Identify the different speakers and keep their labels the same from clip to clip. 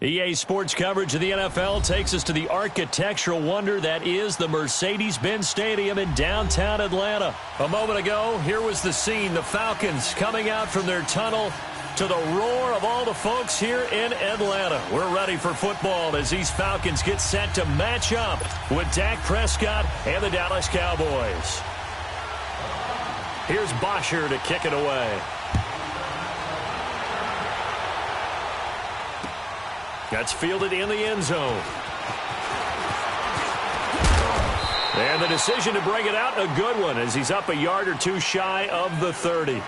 Speaker 1: EA Sports coverage of the NFL takes us to the architectural wonder that is the Mercedes-Benz Stadium in downtown Atlanta. A moment ago, here was the scene. The Falcons coming out from their tunnel to the roar of all the folks here in Atlanta. We're ready for football as these Falcons get set to match up with Dak Prescott and the Dallas Cowboys. Here's Bosher to kick it away. That's fielded in the end zone. And the decision to bring it out, a good one, as he's up a yard or two shy of the 30.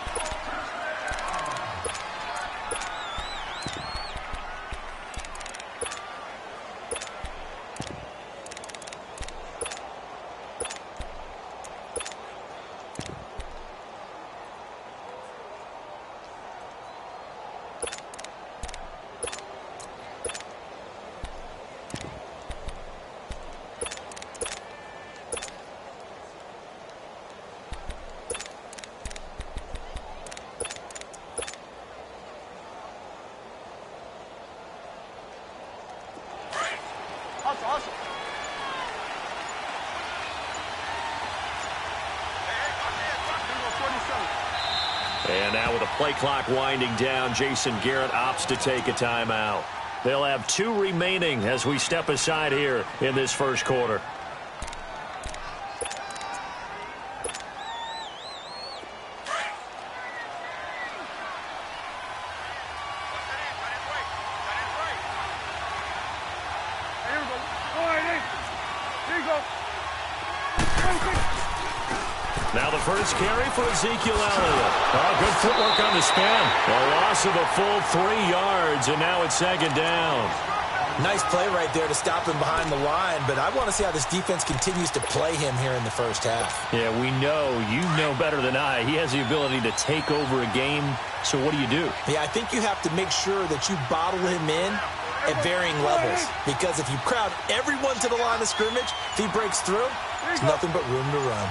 Speaker 2: And now with a play clock winding down, Jason Garrett opts to take a timeout. They'll have 2 remaining as we step aside here in this first quarter. Now the first carry for Ezekiel Elliott. Oh, good footwork on the spin. A loss of a full 3 yards, and now it's second down.
Speaker 3: Nice play right there to stop him behind the line, but I want to see how this defense continues to play him here in the first half.
Speaker 2: Yeah, we know. You know better than I. He has the ability to take over a game, so what do?
Speaker 3: Yeah, I think you have to make sure that you bottle him in at varying levels, because if you crowd everyone to the line of scrimmage, if he breaks through, there's nothing but room to run.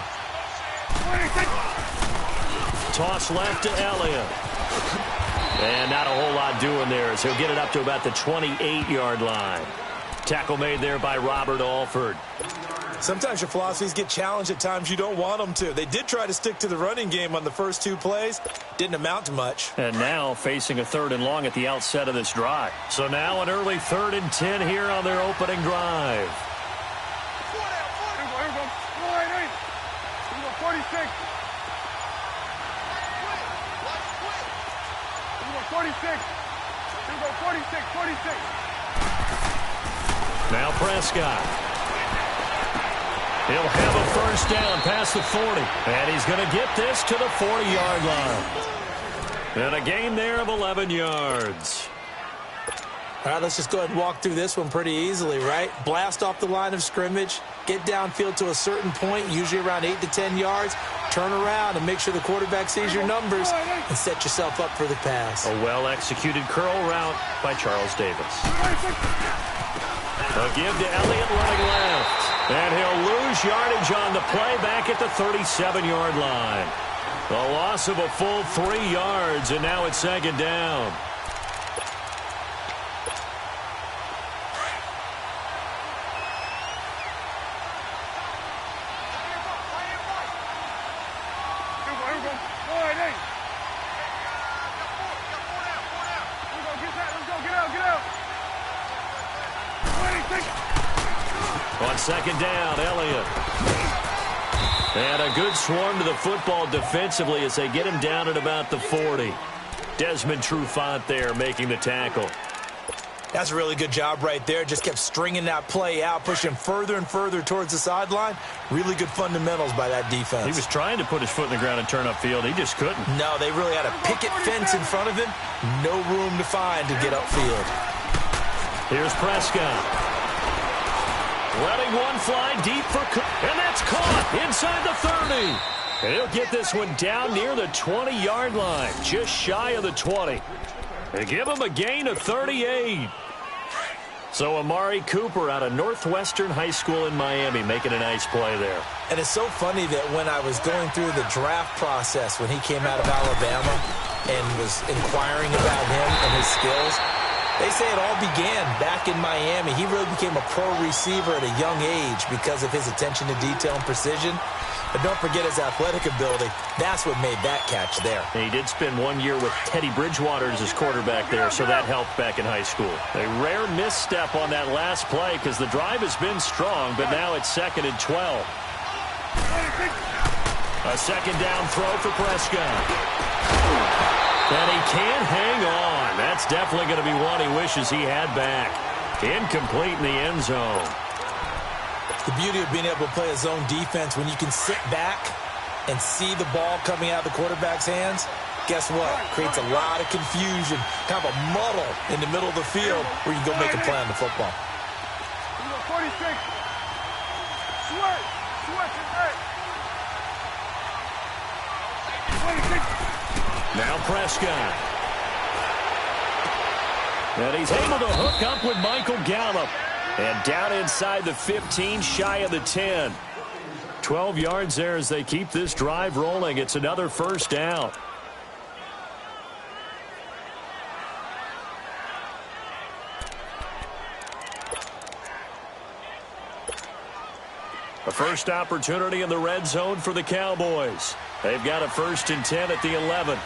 Speaker 2: Toss left to Elliott. And not a whole lot doing there, so he'll get it up to about the 28-yard line. Tackle made there by Robert Alford.
Speaker 3: Sometimes your philosophies get challenged at times you don't want them to. They did try to stick to the running game on the first 2 plays. Didn't amount to much.
Speaker 2: And now facing a 3rd and long at the outset of this drive. So now an early 3rd and 10 here on their opening drive.
Speaker 4: 46. 46.
Speaker 2: Now Prescott. He'll have a first down past the 40. And he's going to get this to the 40-yard line. And a gain there of 11 yards.
Speaker 3: All right, let's just go ahead and walk through this one pretty easily, right? Blast off the line of scrimmage, get downfield to a certain point, usually around 8 to 10 yards, turn around and make sure the quarterback sees your numbers and set yourself up for the pass.
Speaker 2: A well-executed curl route by Charles Davis. A give to Elliott running left. And he'll lose yardage on the play back at the 37-yard line. A loss of a full 3 yards, and now it's second down. On second down, Elliott. And a good swarm to the football defensively as they get him down at about the 40. Desmond Trufant there making the tackle.
Speaker 3: That's a really good job right there. Just kept stringing that play out, pushing further and further towards the sideline. Really good fundamentals by that defense.
Speaker 2: He was trying to put his foot in the ground and turn upfield. He just couldn't.
Speaker 3: No, they really had a picket fence in front of him. No room to find to get upfield.
Speaker 2: Here's Prescott. Letting one fly deep for and that's caught inside the 30. And he'll get this one down near the 20-yard line, just shy of the 20. They give him a gain of 38. So Amari Cooper out of Northwestern High School in Miami making a nice play there.
Speaker 3: And it's so funny that when I was going through the draft process when he came out of Alabama and was inquiring about him and his skills, They say it all began back in Miami. He really became a pro receiver at a young age because of his attention to detail and precision. But don't forget his athletic ability. That's what made that catch there.
Speaker 1: He did spend 1 year with Teddy Bridgewater as his quarterback there, so that helped back in high school. A rare misstep on that last play because the drive has been strong, but now it's 2nd and 12. A second down throw for Prescott. And he can't hang on. That's definitely going to be one he wishes he had back. Incomplete in the end zone.
Speaker 3: The beauty of being able to play a zone defense when you can sit back and see the ball coming out of the quarterback's hands, guess what? Creates a lot of confusion, kind of a muddle in the middle of the field where you can go make a play on the football.
Speaker 4: 46. Switch. Switch is right. 26.
Speaker 1: Now Prescott. And he's able to hook up with Michael Gallup. And down inside the 15, shy of the 10. 12 yards there as they keep this drive rolling. It's another first down. A first opportunity in the red zone for the Cowboys. They've got a 1st and 10 at the 11.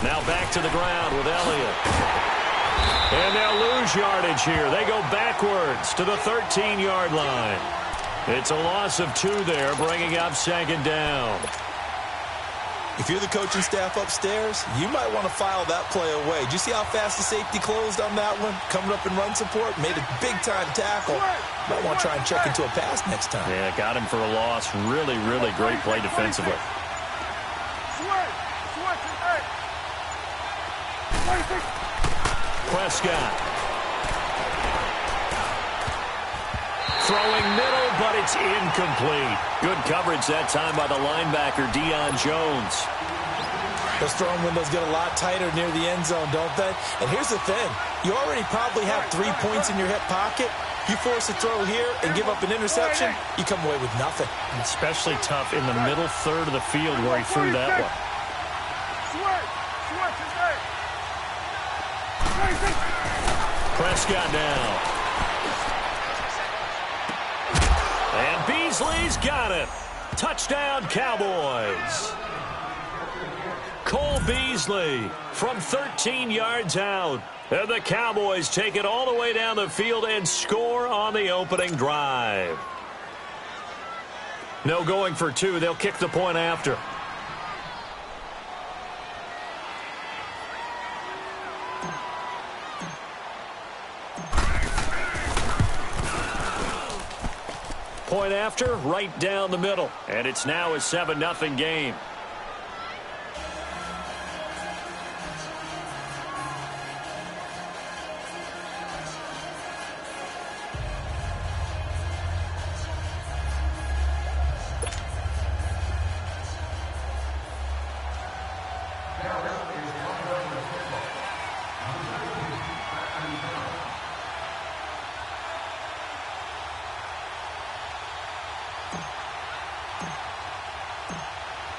Speaker 1: Now back to the ground with Elliott. And they'll lose yardage here. They go backwards to the 13-yard line. It's a loss of 2 there, bringing up 2nd down.
Speaker 3: If you're the coaching staff upstairs, you might want to file that play away. Did you see how fast the safety closed on that one? Coming up in run support, made a big-time tackle. Might want to try and check into a pass next time.
Speaker 1: Yeah, got him for a loss. Really, really great play defensively. Prescott. Throwing middle, but it's incomplete. Good coverage that time by the linebacker, Deion Jones.
Speaker 3: Those throwing windows get a lot tighter near the end zone, don't they? And here's the thing. You already probably have 3 points in your hip pocket. You force a throw here and give up an interception, you come away with nothing.
Speaker 1: Especially tough in the middle third of the field where he threw that one. Prescott now. And Beasley's got it. Touchdown, Cowboys. Cole Beasley from 13 yards out. And the Cowboys take it all the way down the field and score on the opening drive. No going for 2. They'll kick the point after. Point after, right down the middle. And it's now a 7-0 game.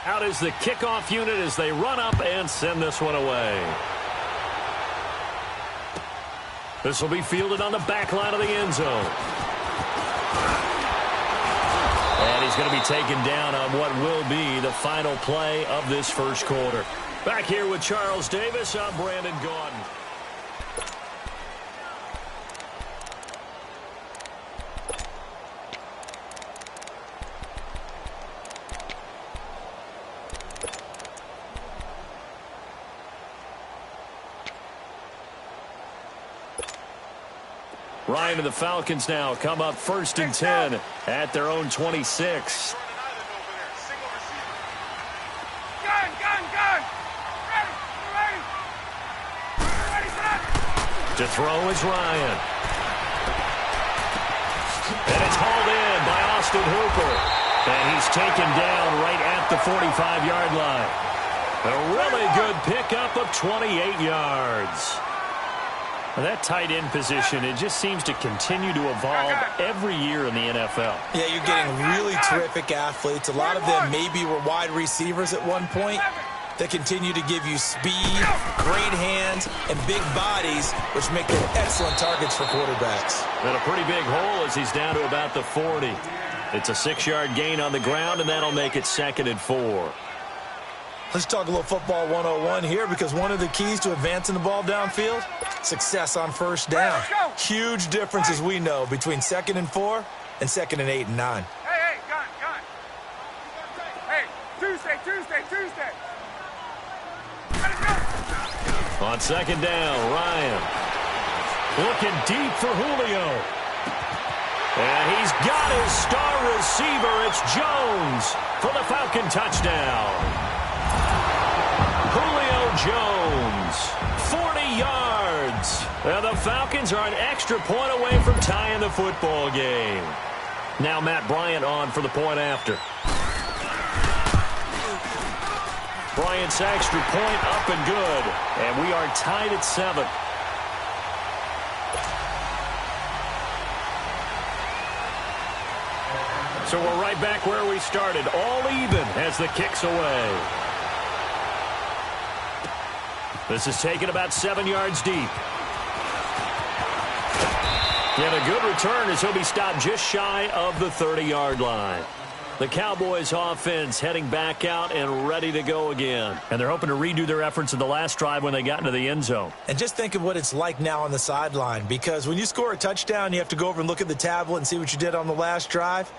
Speaker 1: Out is the kickoff unit as they run up and send this one away. This will be fielded on the back line of the end zone. And he's going to be taken down on what will be the final play of this first quarter. Back here with Charles Davis, I'm Brandon Gaudin. Ryan and the Falcons now come up 1st and 10 at their own 26. To throw is Ryan. And it's hauled in by Austin Hooper. And he's taken down right at the 45-yard line. A really good pickup of 28 yards. That tight end position, it just seems to continue to evolve every year in the NFL.
Speaker 3: Yeah, you're getting really terrific athletes. A lot of them maybe were wide receivers at one point. They continue to give you speed, great hands, and big bodies, which make them excellent targets for quarterbacks.
Speaker 1: And a pretty big hole as he's down to about the 40. It's a 6-yard gain on the ground, and that'll make it 2nd and 4.
Speaker 3: Let's talk a little football 101 here, because one of the keys to advancing the ball downfield, success on first down. Huge difference, as we know, between 2nd and 4 and 2nd and 8 and 9.
Speaker 4: Hey, gun. Hey, Tuesday.
Speaker 1: On 2nd down, Ryan looking deep for Julio. And he's got his star receiver. It's Jones for the Falcon touchdown. Julio Jones, 40 yards. And the Falcons are an extra point away from tying the football game. Now Matt Bryant on for the point after. Bryant's extra point up and good. And we are tied at 7. So we're right back where we started, all even as the kick's away. This is taken about 7 yards deep. And a good return as he'll be stopped just shy of the 30-yard line. The Cowboys offense heading back out and ready to go again. And they're hoping to redo their efforts in the last drive when they got into the end zone.
Speaker 3: And just think of what it's like now on the sideline, because when you score a touchdown, you have to go over and look at the tablet and see what you did on the last drive.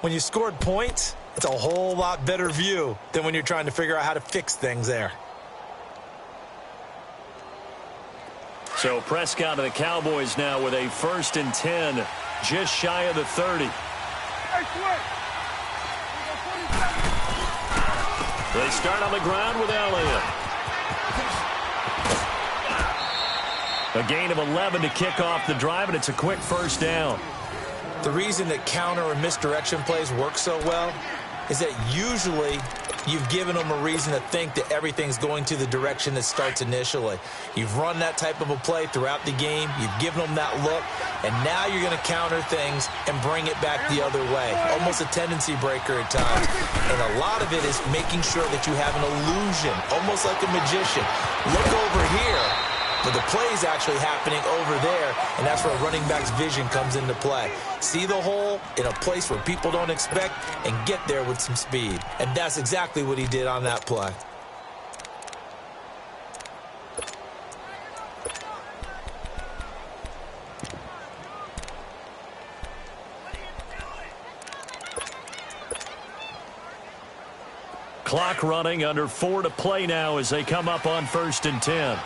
Speaker 3: When you scored points, it's a whole lot better view than when you're trying to figure out how to fix things there.
Speaker 1: So Prescott and the Cowboys now with a 1st and 10, just shy of the 30. They start on the ground with Elliott. A gain of 11 to kick off the drive, and it's a quick 1st down.
Speaker 3: The reason that counter and misdirection plays work so well is that usually you've given them a reason to think that everything's going to the direction that starts initially. You've run that type of a play throughout the game. You've given them that look, and now you're going to counter things and bring it back the other way. Almost a tendency breaker at times. And a lot of it is making sure that you have an illusion, almost like a magician. Look over here, but the play is actually happening over there, and that's where a running back's vision comes into play. See the hole in a place where people don't expect and get there with some speed. And that's exactly what he did on that play.
Speaker 1: Clock running, under 4 to play now as they come up on 1st and 10.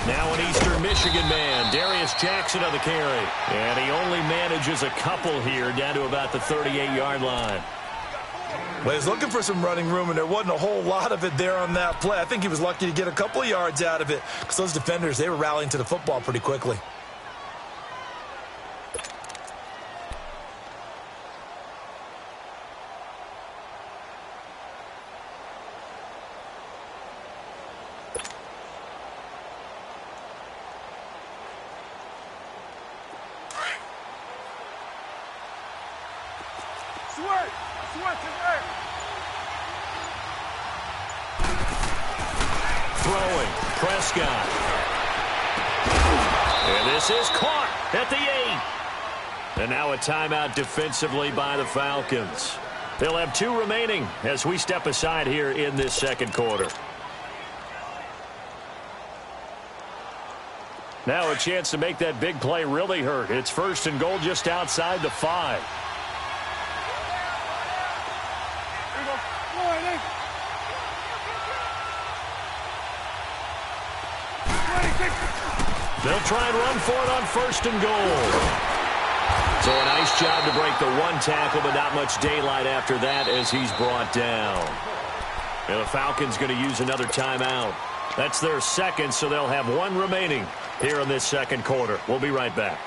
Speaker 1: Now an Eastern Michigan man, Darius Jackson on the carry. And he only manages a couple here down to about the 38-yard line.
Speaker 3: Well, he was looking for some running room, and there wasn't a whole lot of it there on that play. I think he was lucky to get a couple of yards out of it, because those defenders, they were rallying to the football pretty quickly.
Speaker 1: Throwing, Prescott. And this is caught at the 8. And now a timeout defensively by the Falcons. They'll have 2 remaining as we step aside here in this 2nd quarter. Now a chance to make that big play really hurt. It's 1st and goal just outside the 5. They'll try and run for it on 1st and goal. So a nice job to break the 1 tackle, but not much daylight after that as he's brought down. And the Falcons going to use another timeout. That's their 2nd, so they'll have 1 remaining here in this 2nd quarter. We'll be right back.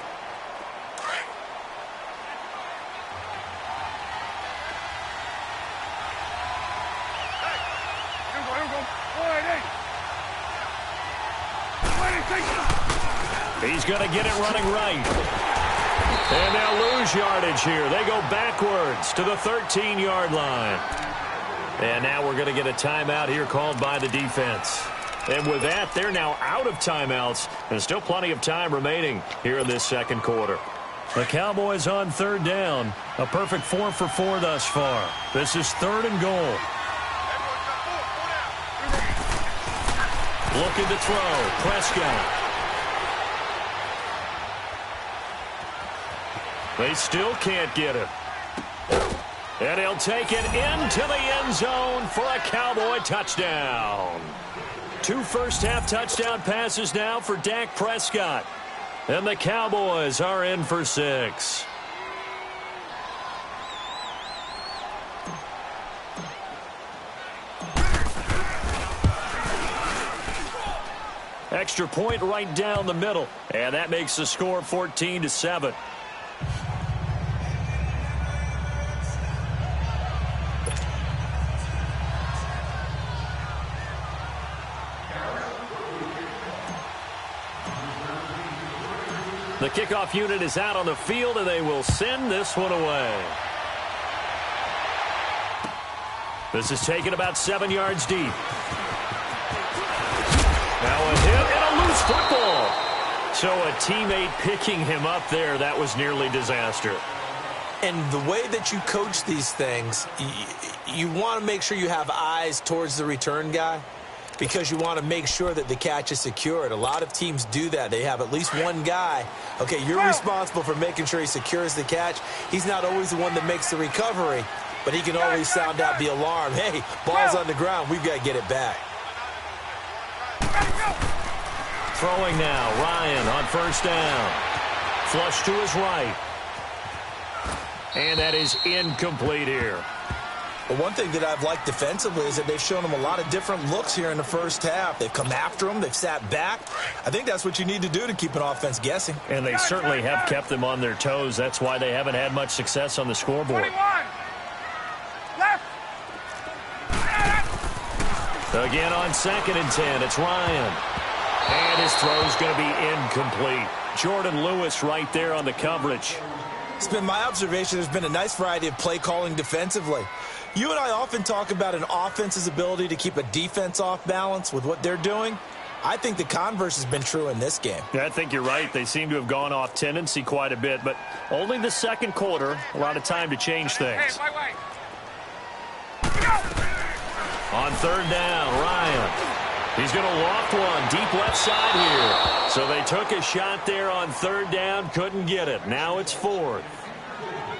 Speaker 1: He's going to get it running right. And they'll lose yardage here. They go backwards to the 13-yard line. And now we're going to get a timeout here called by the defense. And with that, they're now out of timeouts. And still plenty of time remaining here in this second quarter. The Cowboys on third down. A perfect 4 for 4 thus far. This is 3rd and goal. Looking to throw. Prescott. They still can't get it. And he'll take it into the end zone for a Cowboy touchdown. 2 first-half touchdown passes now for Dak Prescott. And the Cowboys are in for 6. Extra point right down the middle. And that makes the score 14-7. The kickoff unit is out on the field, and they will send this one away. This is taken about 7 yards deep. Now a hit and a loose football. So a teammate picking him up there, that was nearly disaster.
Speaker 3: And the way that you coach these things, you want to make sure you have eyes towards the return guy, because you want to make sure that the catch is secured. A lot of teams do that. They have at least one guy. Okay, you're responsible for making sure he secures the catch. He's not always the one that makes the recovery, but he can always sound out the alarm. Hey, ball's on the ground. We've got to get it back.
Speaker 1: Throwing now, Ryan on first down. Flush to his right. And that is incomplete here.
Speaker 3: But one thing that I've liked defensively is that they've shown them a lot of different looks here in the first half. They've come after them. They've sat back. I think that's what you need to do to keep an offense guessing.
Speaker 1: And they certainly have kept them on their toes. That's why they haven't had much success on the scoreboard.
Speaker 4: 21. Left.
Speaker 1: Again on 2nd and 10, it's Ryan. And his throw's going to be incomplete. Jordan Lewis right there on the coverage.
Speaker 3: It's been my observation there's been a nice variety of play calling defensively. You and I often talk about an offense's ability to keep a defense off balance with what they're doing. I think the converse has been true in this game.
Speaker 1: Yeah, I think you're right. They seem to have gone off tendency quite a bit, but only the second quarter, a lot of time to change things.
Speaker 4: Hey, wait.
Speaker 1: On third down, Ryan. He's going to loft one deep left side here. So they took a shot there on third down, couldn't get it. Now it's 4th.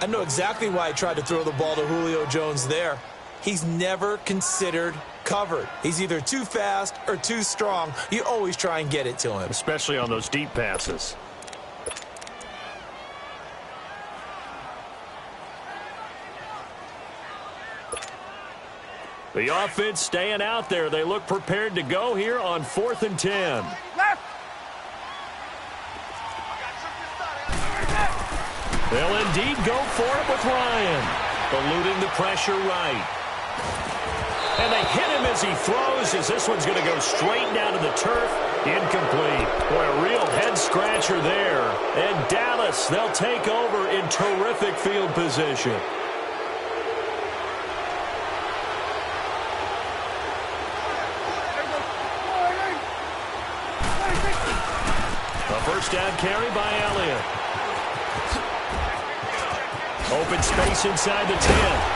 Speaker 3: I know exactly why I tried to throw the ball to Julio Jones there. He's never considered covered. He's either too fast or too strong. You always try and get it to him.
Speaker 1: Especially on those deep passes. The offense staying out there. They look prepared to go here on 4th and 10.
Speaker 4: Left.
Speaker 1: They'll indeed go for it with Ryan. Eluding the pressure right. And they hit him as he throws, as this one's going to go straight down to the turf. Incomplete. Boy, a real head-scratcher there. And Dallas, they'll take over in terrific field position. A first down carry by Elliott. Open space inside the 10.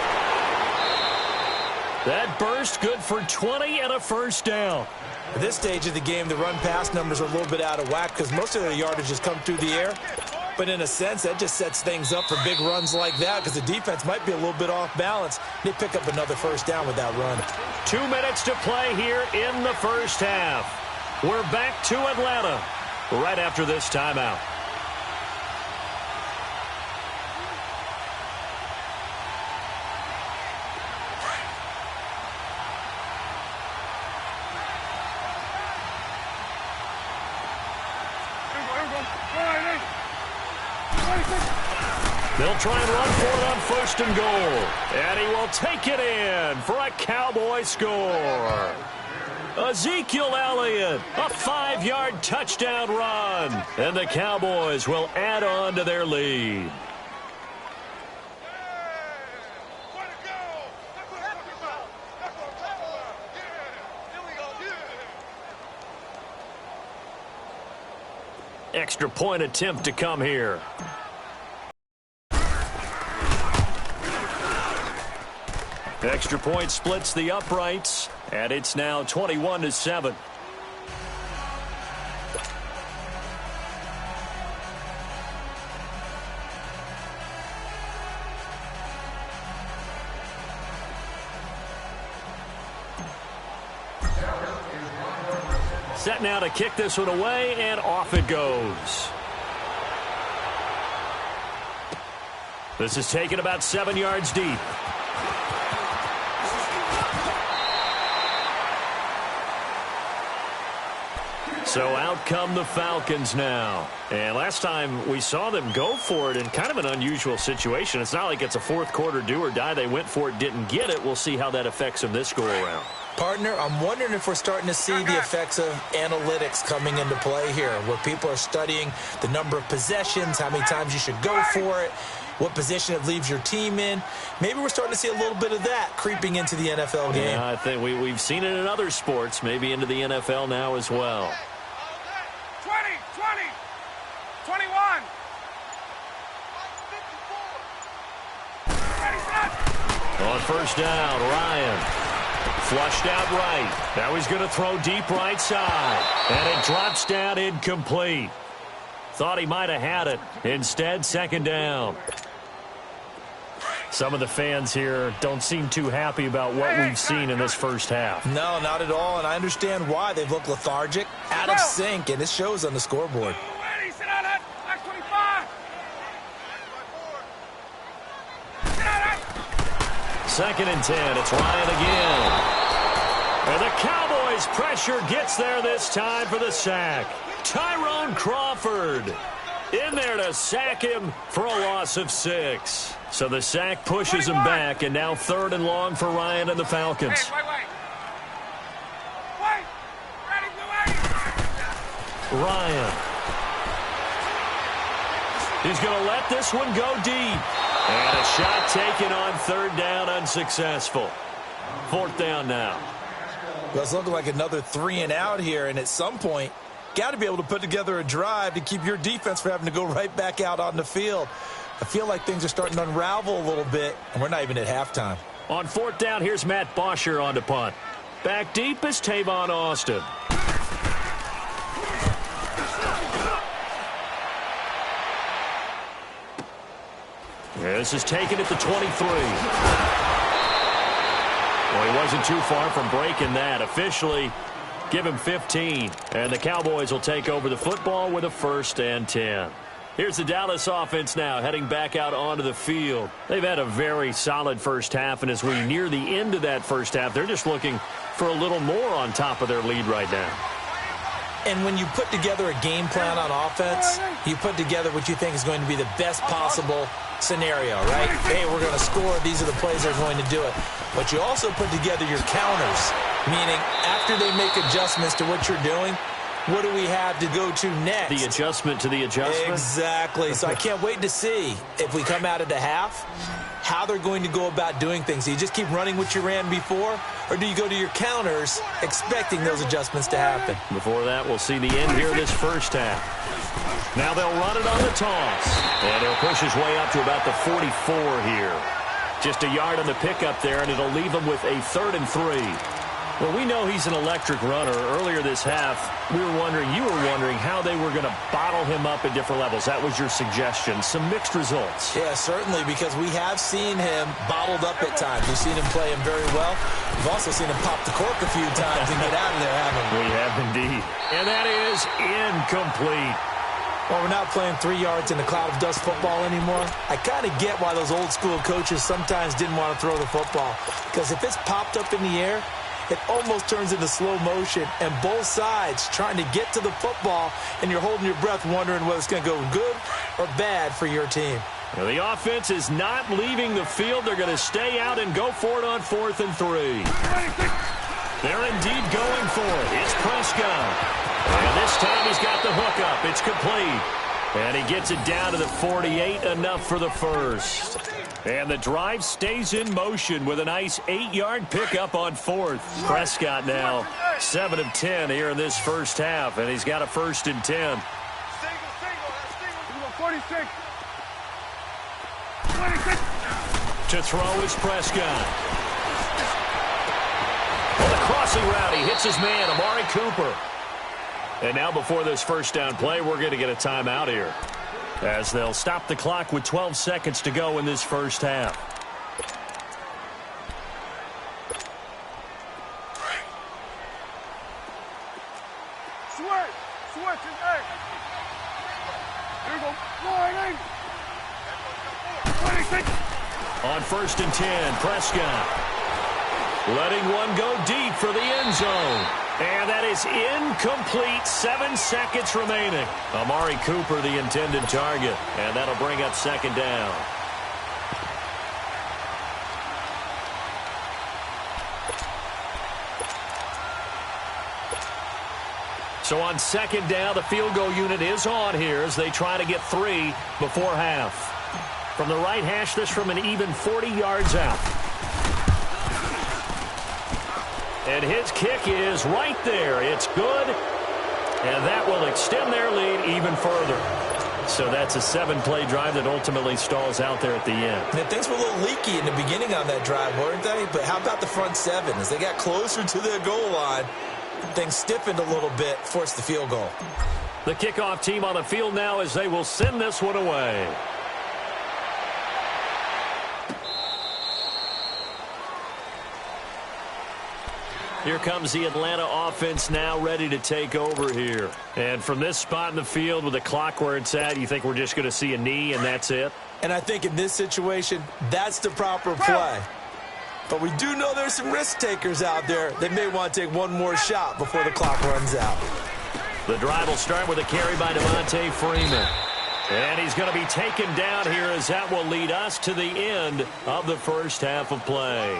Speaker 1: That burst good for 20 and a first down.
Speaker 3: At this stage of the game, the run-pass numbers are a little bit out of whack because most of the yardage has come through the air. But in a sense, that just sets things up for big runs like that because the defense might be a little bit off balance. They pick up another first down with that run.
Speaker 1: 2 minutes to play here in the first half. We're back to Atlanta right after this timeout. They'll try and run for it on 1st and goal. And he will take it in for a Cowboy score. Ezekiel Elliott, a 5-yard touchdown run. And the Cowboys will add on to their lead. Extra point attempt to come here. Extra point splits the uprights, and it's now 21-7. Set now to kick this one away, and off it goes. This is taken about 7 yards deep. So out come the Falcons now. And last time we saw them go for it in kind of an unusual situation. It's not like it's a fourth quarter do or die. They went for it, didn't get it. We'll see how that affects them this go-around.
Speaker 3: Partner, I'm wondering if we're starting to see the effects of analytics coming into play here, where people are studying the number of possessions, how many times you should go for it, what position it leaves your team in. Maybe we're starting to see a little bit of that creeping into the NFL game.
Speaker 1: Yeah, I think we've seen it in other sports, maybe into the NFL now as well.
Speaker 4: 20, 20, 21.
Speaker 1: On first down, Ryan. Flushed out right. Now he's going to throw deep right side. And it drops down incomplete. Thought he might have had it. Instead, second down. Some of the fans here don't seem too happy about what we've seen in this first half.
Speaker 3: No, not at all, and I understand why. They've looked lethargic, out of sync, and it shows on the scoreboard.
Speaker 1: Second and 10. It's Ryan again. And the Cowboys' pressure gets there this time for the sack. Tyrone Crawford in there to sack him for a loss of 6. So the sack pushes him back, and now third and long for Ryan and the Falcons. Ryan. He's going to let this one go deep. And a shot taken on third down, unsuccessful. Fourth down now.
Speaker 3: Well, it's looking like another 3 and out here, and at some point, got to be able to put together a drive to keep your defense from having to go right back out on the field. I feel like things are starting to unravel a little bit, and we're not even at halftime.
Speaker 1: On fourth down, here's Matt Bosher on to punt. Back deep is Tavon Austin. This is taken at the 23. Well, he wasn't too far from breaking that. Officially, give him 15. And the Cowboys will take over the football with a 1st and 10. Here's the Dallas offense now heading back out onto the field. They've had a very solid first half, and as we near the end of that first half, they're just looking for a little more on top of their lead right now.
Speaker 3: And when you put together a game plan on offense, you put together what you think is going to be the best possible scenario, right? Hey, we're going to score. These are the plays that are going to do it. But you also put together your counters, meaning after they make adjustments to what you're doing, what do we have to go to next?
Speaker 1: The adjustment to the adjustment?
Speaker 3: Exactly. So I can't wait to see if we come out of the half, how they're going to go about doing things. Do you just keep running what you ran before, or do you go to your counters expecting those adjustments to happen?
Speaker 1: Before that, we'll see the end here this first half. Now they'll run it on the toss. And he'll push his way up to about the 44 here. Just a yard on the pickup there, and it'll leave him with a 3rd and 3. Well, we know he's an electric runner. Earlier this half, you were wondering how they were going to bottle him up at different levels. That was your suggestion. Some mixed results.
Speaker 3: Yeah, certainly, because we have seen him bottled up at times. We've seen him play him very well. We've also seen him pop the cork a few times and get out of there, haven't we?
Speaker 1: We have indeed. And that is incomplete.
Speaker 3: Well, we're not playing 3 yards in a cloud of dust football anymore. I kind of get why those old school coaches sometimes didn't want to throw the football. Because if it's popped up in the air, it almost turns into slow motion, and both sides trying to get to the football, and you're holding your breath wondering whether it's going to go good or bad for your team.
Speaker 1: Well, the offense is not leaving the field. They're going to stay out and go for it on 4th and 3. They're indeed going for it. It's Prescott. And this time he's got the hook up. It's complete. And he gets it down to the 48, enough for the first. And the drive stays in motion with a nice 8-yard pickup on fourth. Prescott now 7 of 10 here in this first half, and he's got a 1st and 10.
Speaker 4: 46.
Speaker 1: To throw is Prescott. Well, the crossing route, he hits his man, Amari Cooper. And now before this first down play, we're going to get a timeout here, as they'll stop the clock with 12 seconds to go in this first half.
Speaker 4: Switch is A. Here we go. 26.
Speaker 1: On 1st and 10, Prescott letting one go deep for the end zone. And that is incomplete. 7 seconds remaining. Amari Cooper, the intended target. And that'll bring up 2nd down. So on 2nd down, the field goal unit is on here as they try to get 3 before half. From the right hash, this from an even 40 yards out. And his kick is right there. It's good. And that will extend their lead even further. So that's a 7-play drive that ultimately stalls out there at the end.
Speaker 3: And things were a little leaky in the beginning on that drive, weren't they? But how about the front 7? As they got closer to their goal line, things stiffened a little bit, forced the field goal.
Speaker 1: The kickoff team on the field now as they will send this one away. Here comes the Atlanta offense now ready to take over here. And from this spot in the field with the clock where it's at, you think we're just going to see a knee and that's it?
Speaker 3: And I think in this situation, that's the proper play. But we do know there's some risk takers out there that may want to take one more shot before the clock runs out.
Speaker 1: The drive will start with a carry by Devontae Freeman. And he's going to be taken down here as that will lead us to the end of the first half of play.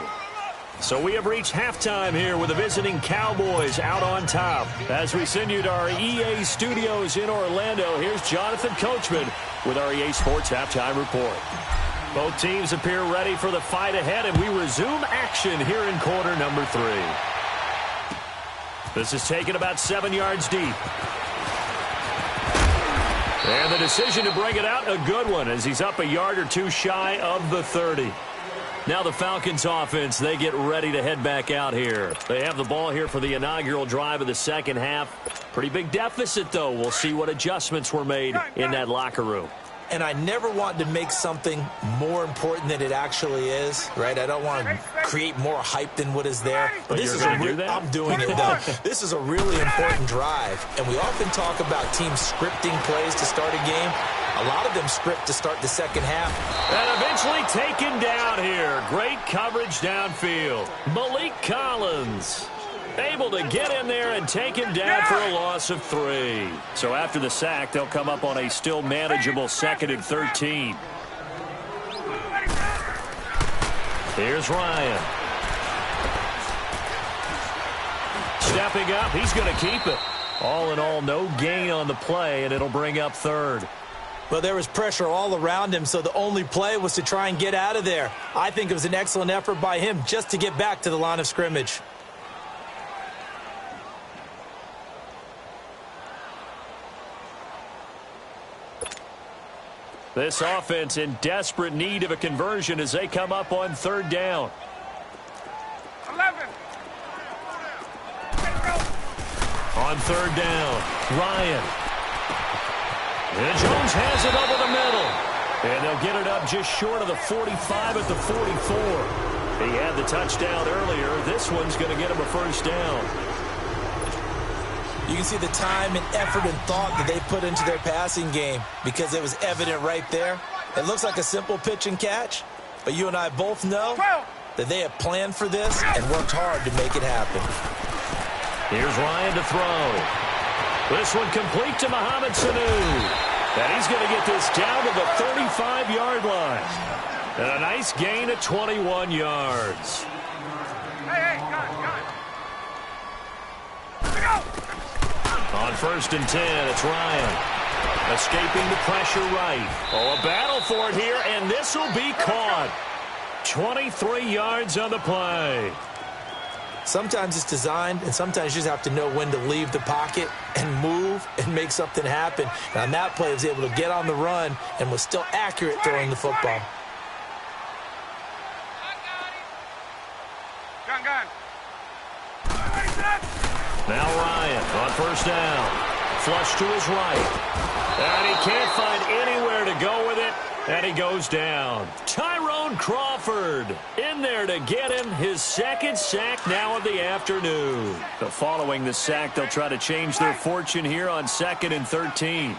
Speaker 1: So we have reached halftime here with the visiting Cowboys out on top. As we send you to our EA studios in Orlando, here's Jonathan Coachman with our EA Sports Halftime Report. Both teams appear ready for the fight ahead, and we resume action here in quarter number 3. This is taken about 7 yards deep. And the decision to bring it out, a good one, as he's up a yard or two shy of the 30. Now the Falcons offense, they get ready to head back out here. They have the ball here for the inaugural drive of the second half. Pretty big deficit, though. We'll see what adjustments were made in that locker room.
Speaker 3: And I never want to make something more important than it actually is, right? I don't want to create more hype than what is there.
Speaker 1: But
Speaker 3: this is
Speaker 1: I'm
Speaker 3: doing it, though. This is a really important drive. And we often talk about teams scripting plays to start a game. A lot of them script to start the second half.
Speaker 1: And eventually taken down here. Great coverage downfield. Malik Collins able to get in there and take him down for a loss of 3. So after the sack, they'll come up on a still manageable 2nd and 13. Here's Ryan. Stepping up, he's going to keep it. All in all, no gain on the play, and it'll bring up 3rd.
Speaker 3: Well, there was pressure all around him, so the only play was to try and get out of there. I think it was an excellent effort by him just to get back to the line of scrimmage.
Speaker 1: This offense in desperate need of a conversion as they come up on 3rd down.
Speaker 4: 11.
Speaker 1: On 3rd down, Ryan. And Jones has it over the middle. And they'll get it up just short of the 45 at the 44. He had the touchdown earlier. This one's going to get him a 1st down.
Speaker 3: You can see the time and effort and thought that they put into their passing game because it was evident right there. It looks like a simple pitch and catch, but you and I both know that they have planned for this and worked hard to make it happen.
Speaker 1: Here's Ryan to throw. This one complete to Mohamed Sanu. And he's going to get this down to the 35-yard line. And a nice gain of 21 yards.
Speaker 4: Hey, got it.
Speaker 1: On 1st and 10, it's Ryan. Escaping the pressure right. Oh, a battle for it here, and this will be caught. 23 yards on the play.
Speaker 3: Sometimes it's designed, and sometimes you just have to know when to leave the pocket and move and make something happen. And on that play, he was able to get on the run and was still accurate throwing the football.
Speaker 4: Gun.
Speaker 1: Now Ryan on 1st down. Flush to his right. And he can't find anywhere to go with it. And he goes down. Tyrone Crawford in there to get him his 2nd sack now of the afternoon. Following the sack, they'll try to change their fortune here on 2nd and 13.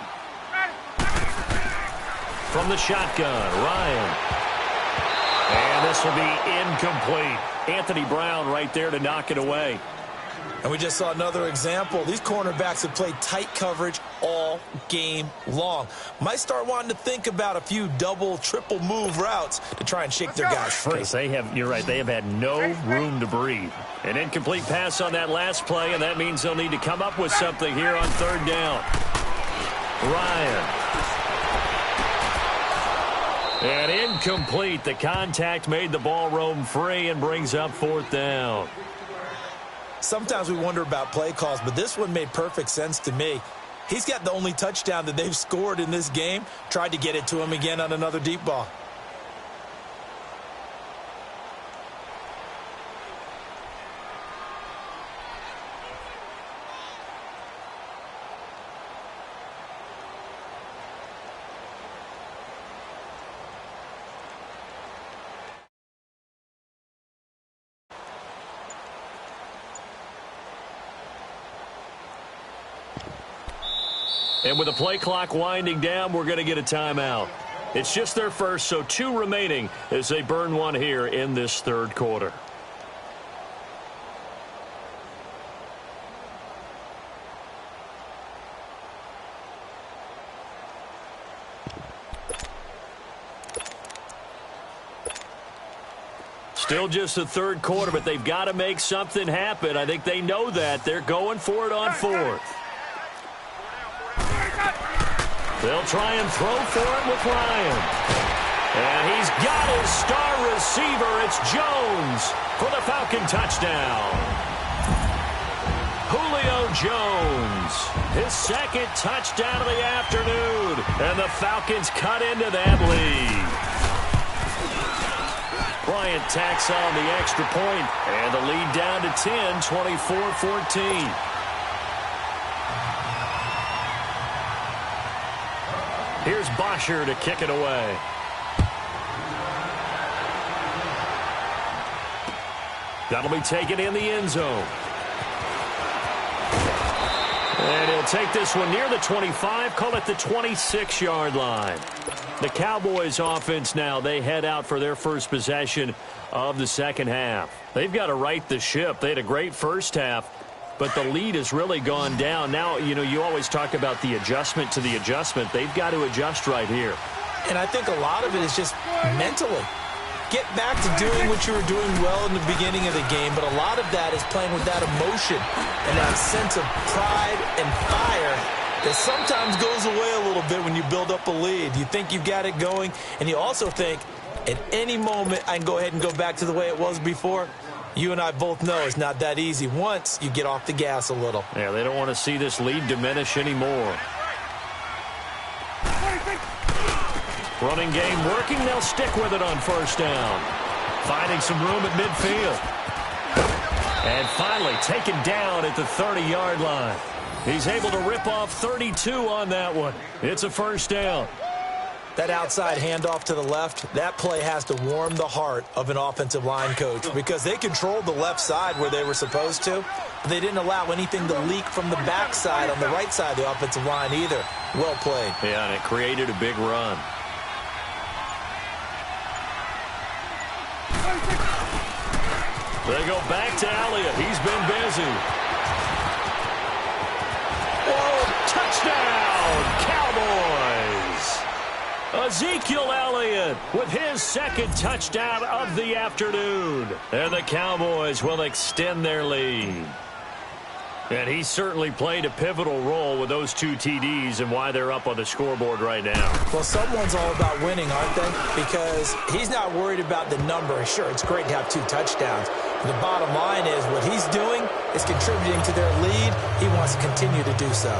Speaker 1: From the shotgun, Ryan. And this will be incomplete. Anthony Brown right there to knock it away.
Speaker 3: And we just saw another example. These cornerbacks have played tight coverage all game long. Might start wanting to think about a few double, triple move routes to try and shake their guys free.
Speaker 1: You're right, they have had no room to breathe. An incomplete pass on that last play, and that means they'll need to come up with something here on 3rd down. Ryan. And incomplete. The contact made the ball roam free and brings up 4th down.
Speaker 3: Sometimes we wonder about play calls, but this one made perfect sense to me. He's got the only touchdown that they've scored in this game. Tried to get it to him again on another deep ball.
Speaker 1: And with the play clock winding down, we're going to get a timeout. It's just their first, so 2 remaining as they burn one here in this 3rd quarter. Still just the 3rd quarter, but they've got to make something happen. I think they know that. They're going for it on 4th. They'll try and throw for it with Ryan. And he's got his star receiver. It's Jones for the Falcon touchdown. Julio Jones, his 2nd touchdown of the afternoon. And the Falcons cut into that lead. Bryant tacks on the extra point, and the lead down to 10, 24-14. Here's Bosher to kick it away. That'll be taken in the end zone. And he'll take this one near the 25, call it the 26-yard line. The Cowboys offense now, they head out for their first possession of the 2nd half. They've got to right the ship. They had a great first half, but the lead has really gone down. Now, you always talk about the adjustment to the adjustment. They've got to adjust right here.
Speaker 3: And I think a lot of it is just mentally. Get back to doing what you were doing well in the beginning of the game, but a lot of that is playing with that emotion and that sense of pride and fire that sometimes goes away a little bit when you build up a lead. You think you've got it going, and you also think at any moment I can go ahead and go back to the way it was before. You and I both know it's not that easy once you get off the gas a little.
Speaker 1: Yeah, they don't want to see this lead diminish anymore. Running game working. They'll stick with it on 1st down. Finding some room at midfield. And finally taken down at the 30-yard line. He's able to rip off 32 on that one. It's a 1st down.
Speaker 3: That outside handoff to the left, that play has to warm the heart of an offensive line coach because they controlled the left side where they were supposed to, but they didn't allow anything to leak from the backside on the right side of the offensive line either. Well played.
Speaker 1: Yeah, and it created a big run. They go back to Elliott. He's been busy. Oh, touchdown, Cowboys! Ezekiel Elliott with his 2nd touchdown of the afternoon. And the Cowboys will extend their lead. And he certainly played a pivotal role with those 2 TDs and why they're up on the scoreboard right now.
Speaker 3: Well, someone's all about winning, aren't they? Because he's not worried about the number. Sure, it's great to have 2 touchdowns. The bottom line is what he's doing is contributing to their lead. He wants to continue to do so.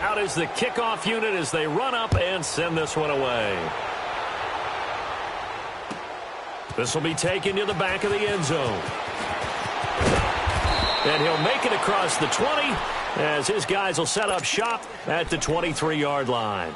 Speaker 1: Out is the kickoff unit as they run up and send this one away. This will be taken to the back of the end zone. And he'll make it across the 20 as his guys will set up shop at the 23-yard line.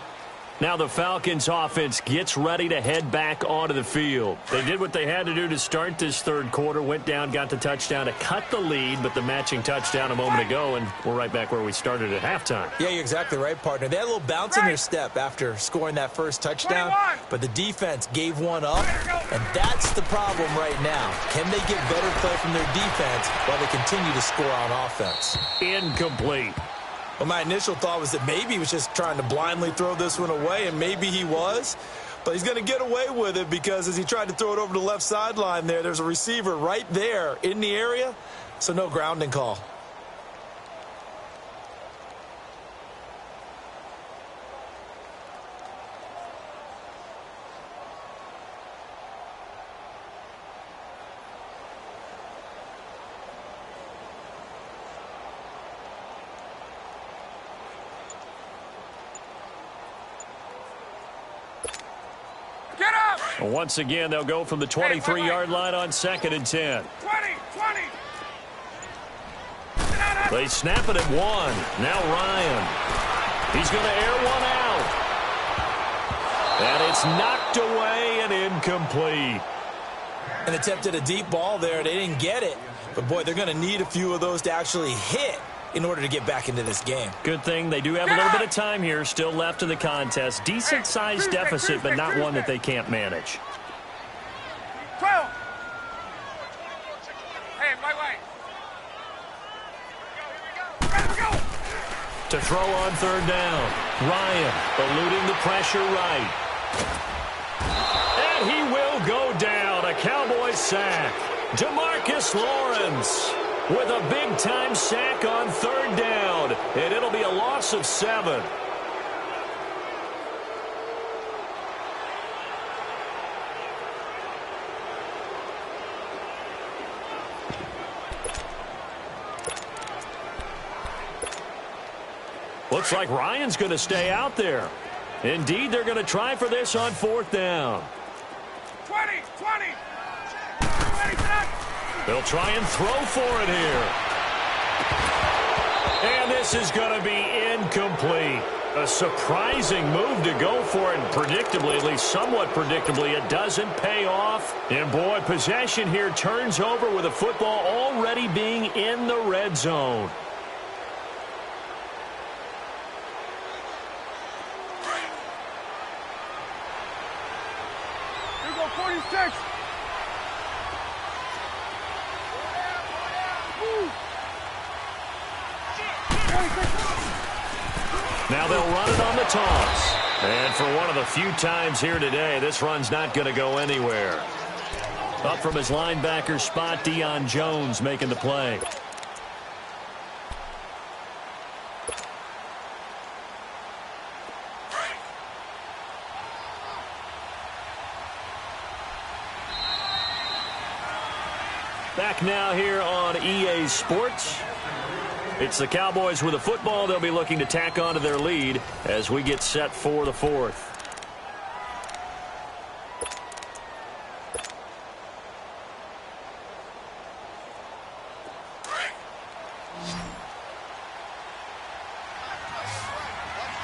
Speaker 1: Now the Falcons offense gets ready to head back onto the field. They did what they had to do to start this third quarter, went down, got the touchdown to cut the lead, but the matching touchdown a moment ago, and we're right back where we started at halftime.
Speaker 3: Yeah, you're exactly right, partner. They had a little bounce in their step after scoring that first touchdown, but the defense gave one up, and that's the problem right now. Can they get better play from their defense while they continue to score on offense?
Speaker 1: Incomplete.
Speaker 3: Well, my initial thought was that maybe he was just trying to blindly throw this one away, and maybe he was. But he's going to get away with it because as he tried to throw it over the left sideline there's a receiver right there in the area, so no grounding call.
Speaker 1: Once again, they'll go from the 23-yard line on 2nd and 10.
Speaker 4: 20.
Speaker 1: They snap it at 1. Now Ryan. He's going to air one out. And it's knocked away and incomplete.
Speaker 3: And attempted a deep ball there. They didn't get it. But, boy, they're going to need a few of those to actually hit in order to get back into this game.
Speaker 1: Good thing they do have a little bit of time here still left in the contest. Decent-sized deficit, but not one that they can't manage.
Speaker 4: 12. Hey, wait. Here we go.
Speaker 1: To throw on 3rd down. Ryan eluding the pressure right. And he will go down. A Cowboys sack. DeMarcus Lawrence with a big-time sack on 3rd down. And it'll be a loss of 7. Looks like Ryan's going to stay out there. Indeed, they're going to try for this on 4th down.
Speaker 4: 20.
Speaker 1: They'll try and throw for it here. And this is going to be incomplete. A surprising move to go for it, and predictably, at least somewhat predictably, it doesn't pay off. And boy, possession here turns over with the football already being in the red zone.
Speaker 4: Here we go, 46.
Speaker 1: Now they'll run it on the toss. And for one of the few times here today, this run's not going to go anywhere. Up from his linebacker spot, Deion Jones making the play. Back now here on EA Sports. It's the Cowboys with the football. They'll be looking to tack onto their lead as we get set for the 4th.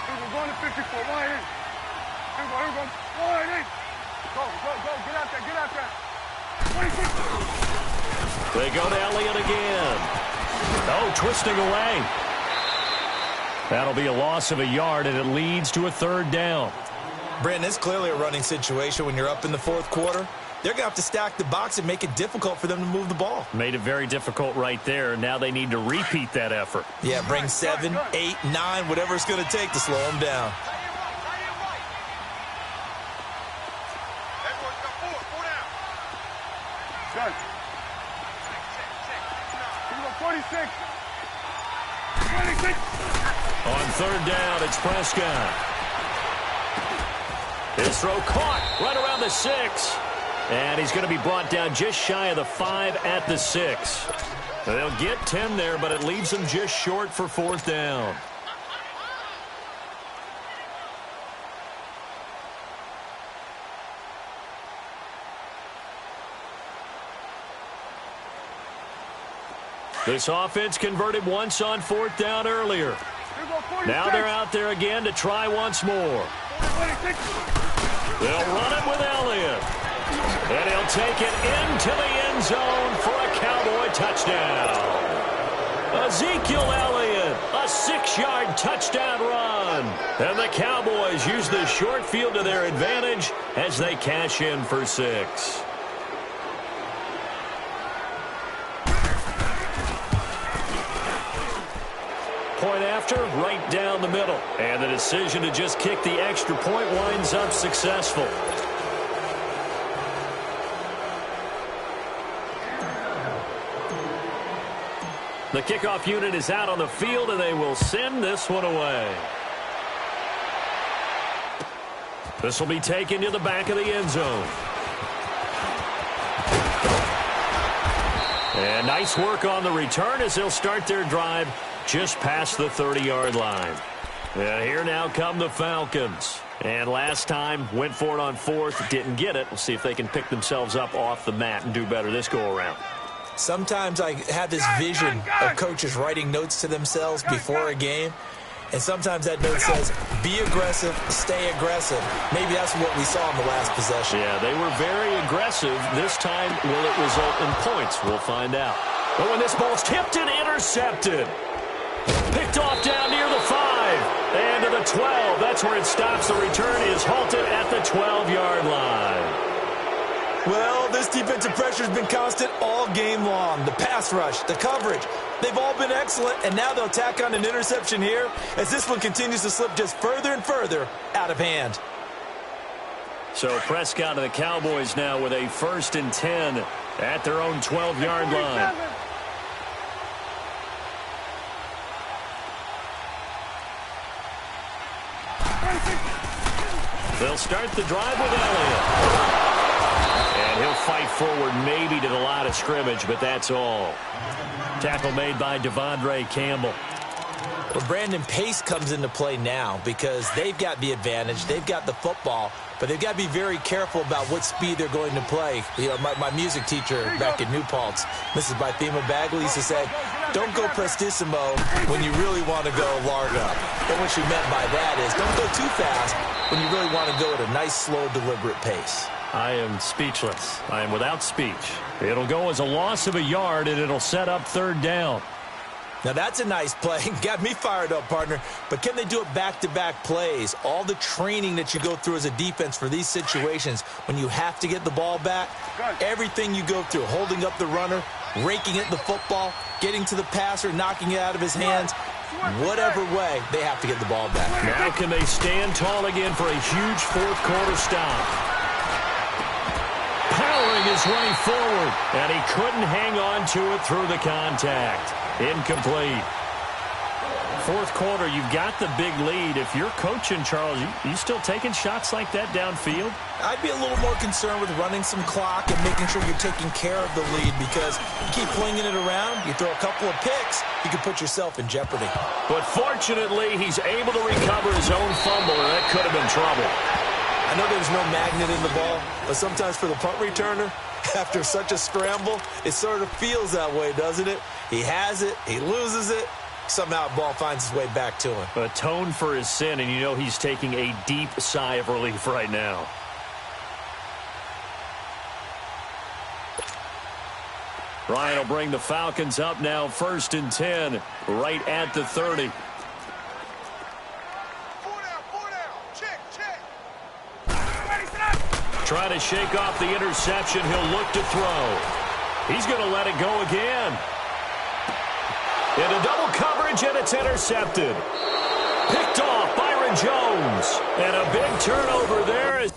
Speaker 4: We're going to 54. Wide in. Here we go. Wide in. Go. Get out there. 26.
Speaker 1: They go to Elliott again. Oh, twisting away. That'll be a loss of a yard, and it leads to a 3rd down.
Speaker 3: Brandon, it's clearly a running situation when you're up in the 4th quarter. They're going to have to stack the box and make it difficult for them to move the ball.
Speaker 1: Made it very difficult right there. Now they need to repeat that effort.
Speaker 3: Yeah, bring 7, 8, 9, whatever it's going to take to slow them down.
Speaker 4: Good. Here we go, 46. 26.
Speaker 1: On third down, it's Prescott. His throw caught right around the 6. And he's going to be brought down just shy of the 5 at the 6. They'll get 10 there, but it leaves them just short for fourth down. This offense converted once on fourth down earlier. Now they're out there again to try once more. They'll run it with Elliott. And he'll take it into the end zone for a Cowboy touchdown. Ezekiel Elliott, a 6-yard touchdown run. And the Cowboys use the short field to their advantage as they cash in for 6. Point after, right down the middle. And the decision to just kick the extra point winds up successful. The kickoff unit is out on the field, and they will send this one away. This will be taken to the back of the end zone. And nice work on the return as they'll start their drive just past the 30-yard line. And here now come the Falcons. And last time, went for it on fourth, didn't get it. We'll see if they can pick themselves up off the mat and do better this go-around.
Speaker 3: Sometimes I have this vision of coaches writing notes to themselves before a game. And sometimes that note says, be aggressive, stay aggressive. Maybe that's what we saw in the last possession.
Speaker 1: Yeah, they were very aggressive. This time, will it result in points? We'll find out. But when this ball's tipped and intercepted. Picked off down near the 5. And to the 12. That's where it stops. The return is halted at the 12-yard line.
Speaker 3: Well, this defensive pressure has been constant all game long. The pass rush, the coverage, they've all been excellent, and now they'll tack on an interception here as this one continues to slip just further and further out of hand.
Speaker 1: So Prescott and the Cowboys now with a 1st and 10 at their own 12-yard line. They'll start the drive with Elliott. And he'll fight forward maybe to the line of scrimmage, but that's all. Tackle made by Devondre Campbell.
Speaker 3: Well, Brandon, pace comes into play now because they've got the advantage. They've got the football, but they've got to be very careful about what speed they're going to play. You know, my music teacher back in New Paltz, Mrs. Bythema Bagley, used to say, don't go prestissimo when you really want to go largo. And what she meant by that is don't go too fast when you really want to go at a nice, slow, deliberate pace.
Speaker 1: I am speechless. I am without speech. It'll go as a loss of a yard, and it'll set up third down.
Speaker 3: Now, that's a nice play. Got me fired up, partner. But can they do it back-to-back plays? All the training that you go through as a defense for these situations, when you have to get the ball back, everything you go through, holding up the runner, raking at the football, getting to the passer, knocking it out of his hands, whatever way, they have to get the ball back.
Speaker 1: Now can they stand tall again for a huge fourth-quarter stop? Powering his way forward, and he couldn't hang on to it through the contact. Incomplete. Fourth quarter, you've got the big lead. If you're coaching, Charles, you still taking shots like that downfield?
Speaker 3: I'd be a little more concerned with running some clock and making sure you're taking care of the lead because you keep flinging it around, you throw a couple of picks, you can put yourself in jeopardy.
Speaker 1: But fortunately, he's able to recover his own fumble, and that could have been trouble.
Speaker 3: I know there's no magnet in the ball, but sometimes for the punt returner, after such a scramble, it sort of feels that way, doesn't it? He has it, he loses it, somehow the ball finds its way back to him.
Speaker 1: Atone for his sin, and you know he's taking a deep sigh of relief right now. Ryan will bring the Falcons up now, 1st and 10, right at the 30. Trying to shake off the interception. He'll look to throw. He's going to let it go again. Into double coverage, and it's intercepted. Picked off Byron Jones. And a big turnover there.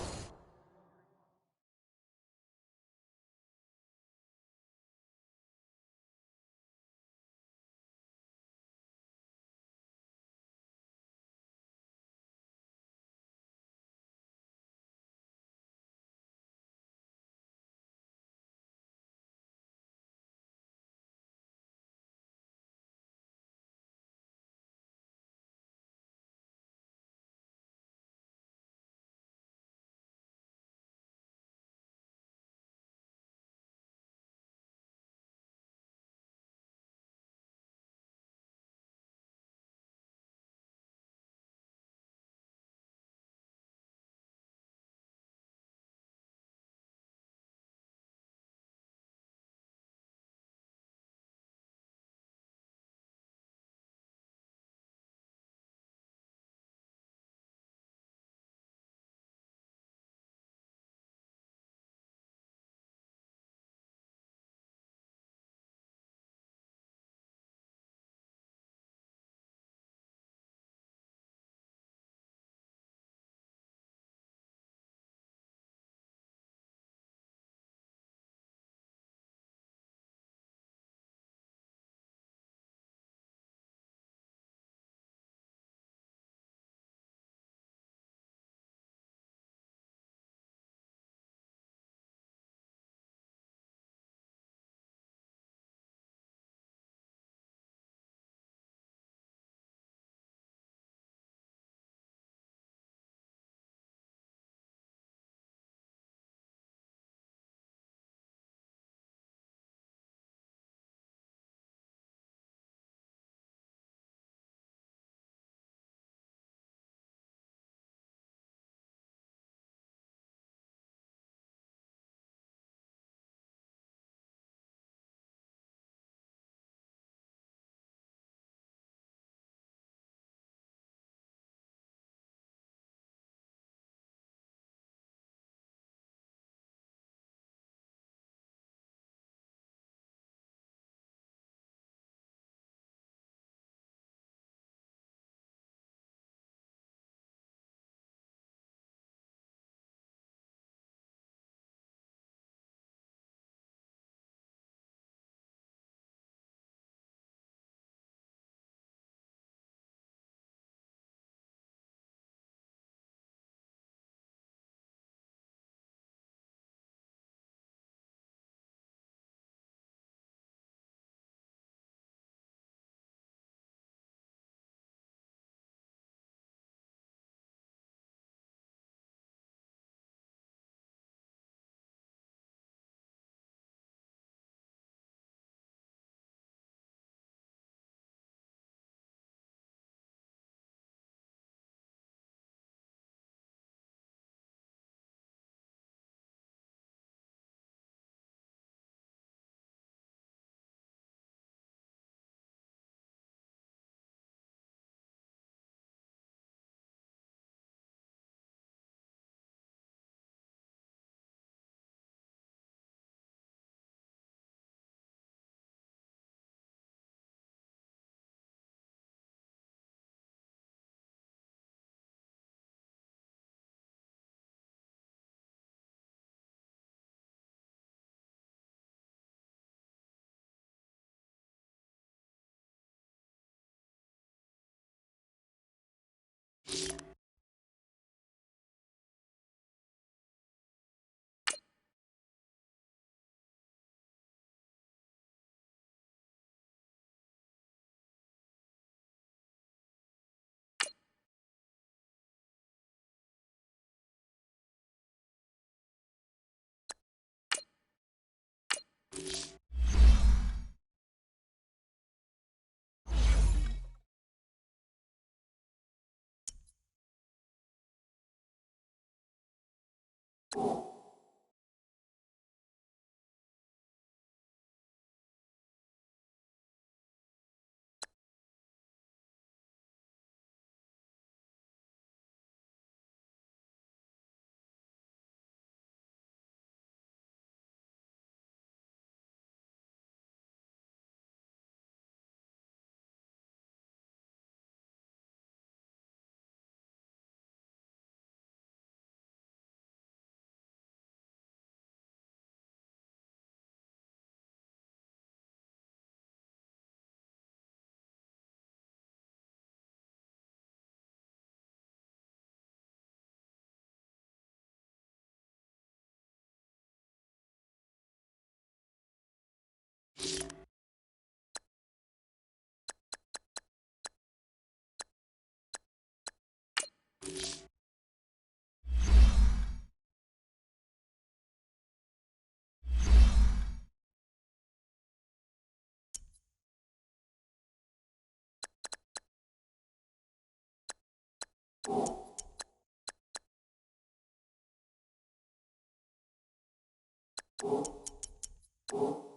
Speaker 5: You